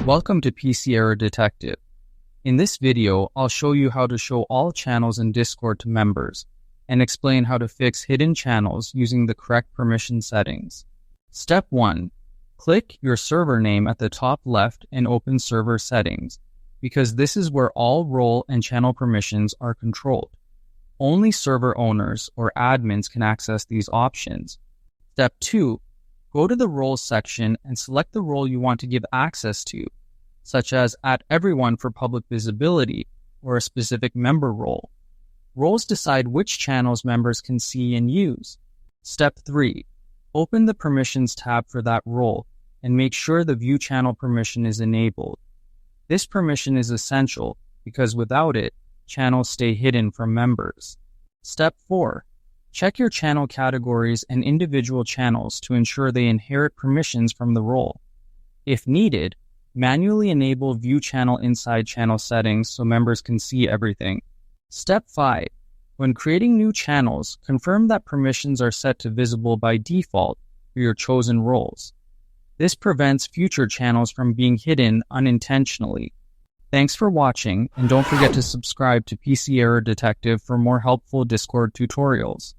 Welcome to PC Error Detective. In this video, I'll show you how to show all channels in Discord to members and explain how to fix hidden channels using the correct permission settings. Step 1. Click your server name at the top left and open Server Settings, because this is where all role and channel permissions are controlled. Only server owners or admins can access these options. Step 2. Go to the Roles section and select the role you want to give access to, such as @everyone for public visibility or a specific member role. Roles decide which channels members can see and use. Step 3. Open the Permissions tab for that role and make sure the View Channel permission is enabled. This permission is essential because without it, channels stay hidden from members. Step 4. Check your channel categories and individual channels to ensure they inherit permissions from the role. If needed, manually enable View Channel inside channel settings so members can see everything. Step 5. When creating new channels, confirm that permissions are set to visible by default for your chosen roles. This prevents future channels from being hidden unintentionally. Thanks for watching, and don't forget to subscribe to PC Error Detective for more helpful Discord tutorials.